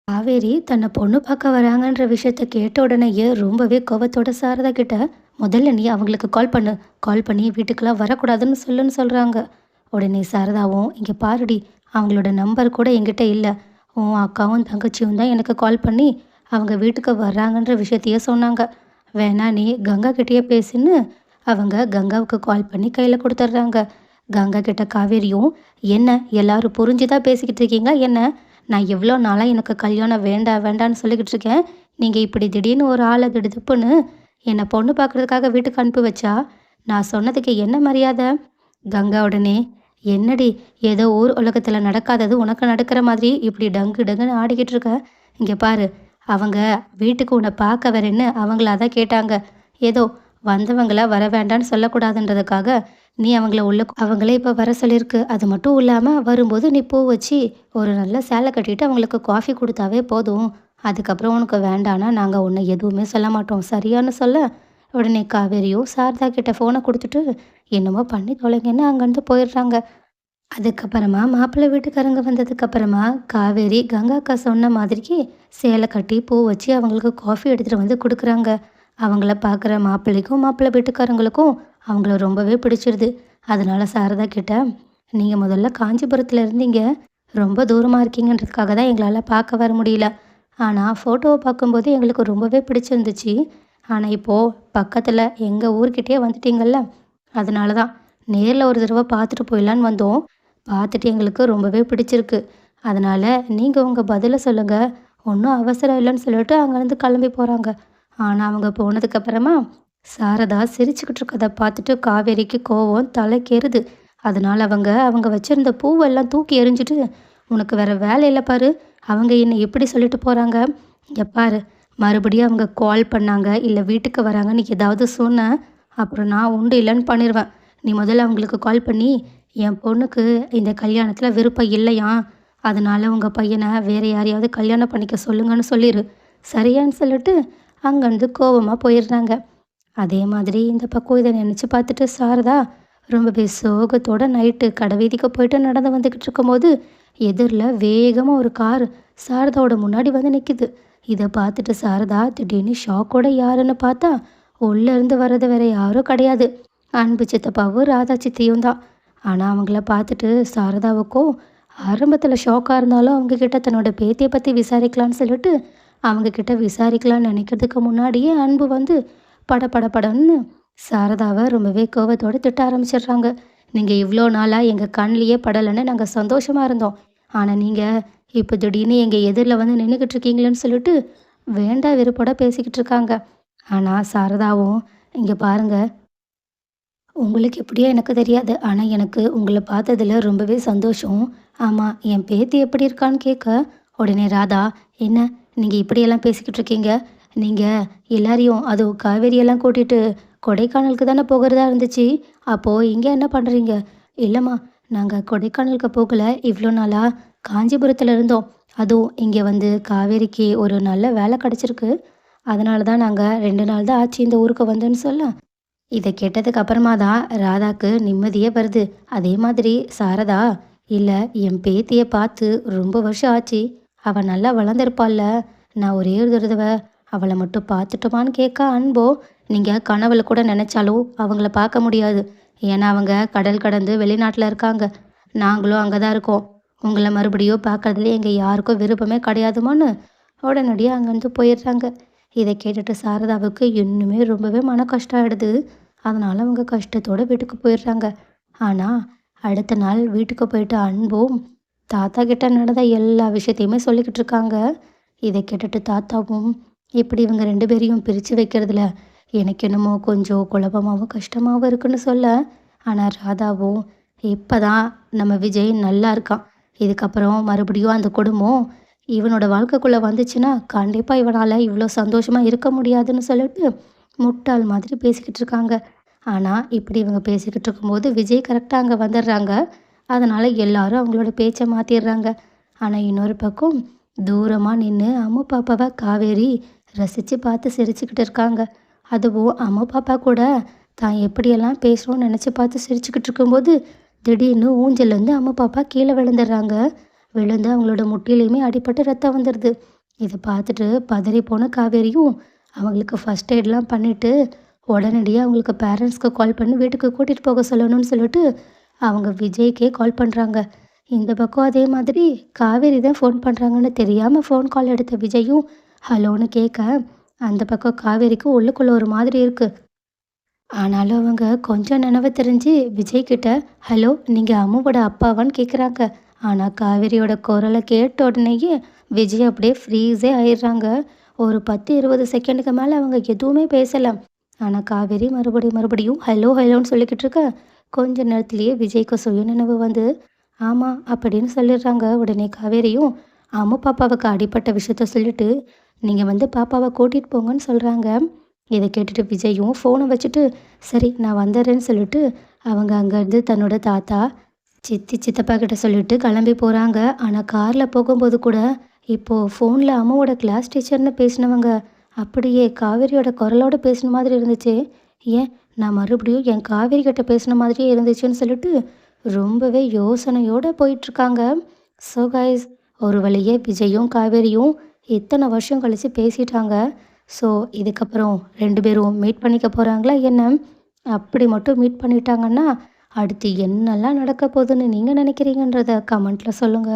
காவேரி தன்னை பொண்ணு பார்க்க வராங்கன்ற விஷயத்த கேட்ட உடனேயே ரொம்பவே கோவத்தோட சாரதா கிட்ட, முதல்ல நீ அவங்களுக்கு கால் பண்ணு. கால் பண்ணி வீட்டுக்கெல்லாம் வரக்கூடாதுன்னு சொல்லுன்னு சொல்றாங்க. உடனே சாரதாவும், இங்க பாருடி, அவங்களோட நம்பர் கூட என்கிட்ட இல்லை. உன் அக்காவும் தங்கச்சியும் தான் எனக்கு கால் பண்ணி அவங்க வீட்டுக்கு வர்றாங்கன்ற விஷயத்தையே சொன்னாங்க. வேணா நீ கங்கா கிட்டேயே பேசுன்னு அவங்க கங்காவுக்கு கால் பண்ணி கையில் கொடுத்துட்றாங்க. கங்கா கிட்ட காவேரியும், என்ன எல்லாரும் புரிஞ்சுதான் பேசிக்கிட்டு இருக்கீங்களா என்ன? நான் எவ்வளோ நாளாக எனக்கு கல்யாணம் வேண்டாம் வேண்டான்னு சொல்லிக்கிட்டு இருக்கேன். நீங்கள் இப்படி திடீர்னு ஒரு ஆளை திடுதிப்புன்னு என்னை பொண்ணு பார்க்குறதுக்காக வீட்டுக்கு அனுப்பி வச்சா நான் சொன்னதுக்கு என்ன மரியாதை? கங்கா உடனே, என்னடி ஏதோ ஊர் உலகத்தில் நடக்காதது உனக்கு நடக்கிற மாதிரி இப்படி டங்கு டங்குன்னு ஆடிக்கிட்டு இருக்க? இங்கே பாரு, அவங்க வீட்டுக்கு உன்னை பார்க்க வரேன்னு அவங்கள அதான் கேட்டாங்க. ஏதோ வந்தவங்கள வர வேண்டான்னு சொல்லக்கூடாதுன்றதுக்காக நீ அவங்கள உள்ள அவங்களே இப்போ வர சொல்லியிருக்கு. அது மட்டும் இல்லாமல் வரும்போது நீ பூ வச்சு ஒரு நல்ல சேலை கட்டிட்டு அவங்களுக்கு காஃபி கொடுத்தாவே போதும். அதுக்கப்புறம் உனக்கு வேண்டான்னா நாங்கள் ஒன்று எதுவுமே சொல்ல மாட்டோம், சரியான்னு சொல்ல. உடனே காவேரியும் சாரதா கிட்ட ஃபோனை கொடுத்துட்டு என்னமோ பண்ணி தொலைங்கன்னு அங்கேருந்து போயிடுறாங்க. அதுக்கப்புறமா மாப்பிள்ளை வீட்டுக்காரங்க வந்ததுக்கப்புறமா காவேரி கங்கா அக்கா சொன்ன மாதிரிக்கு சேலை கட்டி பூ வச்சு அவங்களுக்கு காஃபி எடுத்துகிட்டு வந்து கொடுக்குறாங்க. அவங்கள பார்க்குற மாப்பிள்ளைக்கும் மாப்பிள்ளை வீட்டுக்காரங்களுக்கும் அவங்கள ரொம்பவே பிடிச்சிருது. அதனால சாரதா கிட்ட, நீங்கள் முதல்ல காஞ்சிபுரத்தில் இருந்தீங்க, ரொம்ப தூரமாக இருக்கீங்கன்றதுக்காக தான் எங்களால் பார்க்க வர முடியல. ஆனால் ஃபோட்டோவை பார்க்கும்போது எங்களுக்கு ரொம்பவே பிடிச்சிருந்துச்சு. ஆனால் இப்போது பக்கத்தில் எங்கள் ஊர்கிட்டயே வந்துட்டீங்கள்ல, அதனால தான் நேரில் ஒரு தடவை பார்த்துட்டு போயிடலான்னு வந்தோம். பார்த்துட்டு எங்களுக்கு ரொம்பவே பிடிச்சிருக்கு. அதனால் நீங்கள் உங்கள் பதிலை சொல்லுங்கள், ஒன்றும் அவசரம் இல்லைன்னு சொல்லிட்டு அங்கேருந்து கிளம்பி போகிறாங்க. ஆனால் அவங்க போனதுக்கப்புறமா சாரதா சிரிச்சுக்கிட்டு இருக்கதை பார்த்துட்டு காவேரிக்கு கோவம் தலைக்கேறுது. அதனால் அவங்க வச்சுருந்த பூவெல்லாம் தூக்கி எறிஞ்சிட்டு, உனக்கு வேற வேலை இல்லை பாரு, அவங்க என்னை எப்படி சொல்லிட்டு போகிறாங்க, இங்கே பாரு, மறுபடியும் அவங்க கால் பண்ணாங்க இல்லை வீட்டுக்கு வராங்கன்னு ஏதாவது சொன்ன, அப்புறம் நான் உண்டு இல்லைன்னு பண்ணிடுவேன். நீ முதல்ல அவங்களுக்கு கால் பண்ணி, என் பொண்ணுக்கு இந்த கல்யாணத்தில் விருப்பம் இல்லையா, அதனால் உங்கள் பையனை வேறு யாரையாவது கல்யாணம் பண்ணிக்க சொல்லுங்கன்னு சொல்லிடு, சரியான்னு சொல்லிட்டு அங்கேருந்து கோவமாக போயிடுறாங்க. அதே மாதிரி இந்த பக்கம் இதை நினச்சி பார்த்துட்டு சாரதா ரொம்பவே சோகத்தோட நைட்டு கடைவீதிக்கு போயிட்டு நடந்து வந்துக்கிட்டு இருக்கும்போது எதிரில் வேகமாக ஒரு கார் சாரதாவோட முன்னாடி வந்து நிற்கிது. இதை பார்த்துட்டு சாரதா திடீர்னு ஷாக்கோட யாருன்னு பார்த்தா உள்ளேருந்து வர்றது வேற யாரும் கிடையாது, அன்பு சித்தப்பாவும் ராதா சித்தியும் தான். ஆனால் அவங்கள பார்த்துட்டு சாரதாவுக்கும் ஆரம்பத்தில் ஷாக்காக இருந்தாலும் அவங்கக்கிட்ட தன்னோட பேத்தியை பற்றி விசாரிக்கலான்னு சொல்லிட்டு அவங்கக்கிட்ட விசாரிக்கலான்னு நினைக்கிறதுக்கு முன்னாடியே அன்பு வந்து படன்னு சாரதாவை ரொம்பவே கோவத்தோடு திட்ட ஆரம்பிச்சிடுறாங்க. நீங்கள் இவ்வளோ நாளாக எங்கள் கண்ணிலேயே படலைன்னு நாங்கள் சந்தோஷமாக இருந்தோம். ஆனால் நீங்கள் இப்போ திடீர்னு எங்கள் எதிரில் வந்து நின்றுக்கிட்டு இருக்கீங்களேன்னு சொல்லிட்டு வேண்டா வெறுப்போட பேசிக்கிட்டு இருக்காங்க. ஆனால் சாரதாவும், இங்கே பாருங்கள், உங்களுக்கு எப்படியோ எனக்கு தெரியாது, ஆனால் எனக்கு உங்களை பார்த்ததில் ரொம்பவே சந்தோஷம். ஆமாம், என் பேத்தி எப்படி இருக்கான்னு கேட்க, உடனே ராதா, என்ன நீங்கள் இப்படியெல்லாம் பேசிக்கிட்டு இருக்கீங்க? நீங்கள் எல்லாரையும் அதுவும் காவேரியெல்லாம் கூட்டிகிட்டு கொடைக்கானலுக்கு தானே போகிறதா இருந்துச்சு, அப்போது இங்கே என்ன பண்ணுறீங்க? இல்லைம்மா, நாங்கள் கொடைக்கானலுக்கு போகலை, இவ்வளோ நாளாக காஞ்சிபுரத்தில் இருந்தோம். அதுவும் இங்கே வந்து காவேரிக்கு ஒரு நல்ல வேலை கிடச்சிருக்கு, அதனால தான் நாங்கள் 2 நாள் தான் ஆச்சு இந்த ஊருக்கு வந்தேன்னு சொல்ல. இதை கேட்டதுக்கு அப்புறமா தான் ராதாக்கு நிம்மதியே வருது. அதே மாதிரி சாரதா, இல்லை என் பேத்தியை பார்த்து ரொம்ப வருஷம் ஆச்சு, அவள் நல்லா வளர்ந்துருப்பாள்ல, நான் ஒரே ஒரு தடவை அவளை மட்டும் பார்த்துட்டோமான்னு கேட்க அன்போ, நீங்கள் கனவுல கூட நினச்சாலும் அவங்கள பார்க்க முடியாது. ஏன்னா அவங்க கடல் கடந்து வெளிநாட்டில் இருக்காங்க, நாங்களும் அங்கே தான் இருக்கோம். உங்களை மறுபடியும் பார்க்கறதுல எங்கள் யாருக்கும் விருப்பமே கிடையாதுமான்னு உடனடியாக அங்கேருந்து போயிடுறாங்க. இதை கேட்டுட்டு சாரதாவுக்கு இன்னுமே ரொம்பவே மன கஷ்டம் ஆகிடுது. அதனால் அவங்க கஷ்டத்தோடு வீட்டுக்கு போயிடுறாங்க. ஆனால் அடுத்த நாள் வீட்டுக்கு போயிட்டு அன்பும் தாத்தா கிட்ட நடந்த எல்லா விஷயத்தையுமே சொல்லிக்கிட்டு இருக்காங்க. இதை கேட்டுட்டு தாத்தாவும், இப்படி இவங்க 2 பேரையும் பிரித்து வைக்கிறதுல எனக்கு என்னமோ கொஞ்சம் குழப்பமாகவும் கஷ்டமாகவும் இருக்குன்னு சொல்ல. ஆனால் ராதாவும், இப்போ தான் நம்ம விஜய் நல்லா இருக்கான், இதுக்கப்புறம் மறுபடியும் அந்த குடும்பம் இவனோட வாழ்க்கைக்குள்ளே வந்துச்சுன்னா கண்டிப்பாக இவனால் இவ்வளோ சந்தோஷமாக இருக்க முடியாதுன்னு சொல்லிட்டு முட்டாள் மாதிரி பேசிக்கிட்டு இருக்காங்க. ஆனால் இப்படி இவங்க பேசிக்கிட்டு இருக்கும்போது விஜய் கரெக்டாக அங்கே வந்துடுறாங்க. அதனால் எல்லாரும் அவங்களோட பேச்சை மாற்றிடுறாங்க. ஆனால் இன்னொரு பக்கம் தூரமாக நின்று அம்மு பாப்பாவை காவேரி ரசித்து பார்த்து சிரிச்சுக்கிட்டு இருக்காங்க. அதுவும் அம்மு பாப்பா கூட தான் எப்படியெல்லாம் பேசணும்னு நினச்சி பார்த்து சிரிச்சுக்கிட்டு இருக்கும்போது திடீர்னு ஊஞ்சல்லேருந்து அம்மு பாப்பா கீழே விழுந்துடுறாங்க. விழுந்து அவங்களோட முட்டிலையுமே அடிபட்டு ரத்தம் வந்துடுது. இத பார்த்துட்டு பதறி போன காவேரியும், அவங்களுக்கு ஃபர்ஸ்ட் எய்ட்லாம் பண்ணிட்டு, உடனடியா அவங்களுக்கு பேரண்ட்ஸ்க்கு கால் பண்ணி வீட்டுக்கு கூட்டிட்டு போக சொல்லணும்னு சொல்லிட்டு, அவங்க விஜய்க்கே கால் பண்றாங்க. இந்த பக்கம் அதே மாதிரி காவேரி தான் ஃபோன் பண்றாங்கன்னு தெரியாம ஃபோன் கால் எடுத்த விஜயும், ஹலோன்னு கேட்க, அந்த பக்கம் காவேரிக்கு உள்ளுக்குள்ள ஒரு மாதிரி இருக்கு. ஆனாலும் அவங்க கொஞ்சம் நினைவு தெரிஞ்சு விஜய் கிட்ட, ஹலோ நீங்க அம்முவோட அப்பாவான்னு கேட்குறாங்க. ஆனா காவேரியோட குரலை கேட்ட உடனேயே விஜய் அப்படியே ஃப்ரீஸே ஆயிடுறாங்க. ஒரு 10, 20 செகண்டுக்கு மேலே அவங்க எதுவுமே பேசல. ஆனா காவேரி மறுபடியும் ஹலோ ஹலோன்னு சொல்லிக்கிட்டு இருக்க, கொஞ்ச நேரத்திலேயே விஜய்க்கு சுயநினைவு வந்து, ஆமா அப்படின்னு சொல்லிடுறாங்க. உடனே காவேரியும் அம்மு பாப்பாவுக்கு அடிப்பட்ட விஷயத்த சொல்லிட்டு, நீங்க வந்து பாப்பாவை கூட்டிட்டு போங்கன்னு சொல்றாங்க. இத கேட்டுட்டு விஜயும் ஃபோனை வச்சுட்டு, சரி நான் வந்துடுறேன்னு சொல்லிட்டு, அவங்க அங்கேருந்து தன்னோட தாத்தா, சித்தி, சித்தப்பா கிட்ட சொல்லிட்டு கிளம்பி போறாங்க. ஆனா கார்ல போகும்போது கூட, இப்போ ஃபோன்ல அம்மாவோட கிளாஸ் டீச்சர்ன்னு பேசினவங்க, அப்படியே காவேரியோட குரலோட பேசின மாதிரி இருந்துச்சே. ஏன் நான் மறுபடியும் என் காவேரி கிட்ட பேசின மாதிரியே இருந்துச்சுன்னு சொல்லிட்டு, ரொம்பவே யோசனையோட போயிட்டுருக்காங்க. ஸோ கைஸ், ஒரு வழியா விஜயும், காவேரியும் இத்தனை வருஷம் கழிச்சு பேசிட்டாங்க. ஸோ இதுக்கப்புறம் 2 பேரும் மீட் பண்ணிக்க போறாங்களா என்ன? அப்படி மட்டும் மீட் பண்ணிட்டாங்கன்னா, அடுத்து என்னலாம் நடக்க போகுதுன்னு நீங்க நினைக்கிறீங்கன்றத கமெண்ட்ல சொல்லுங்க.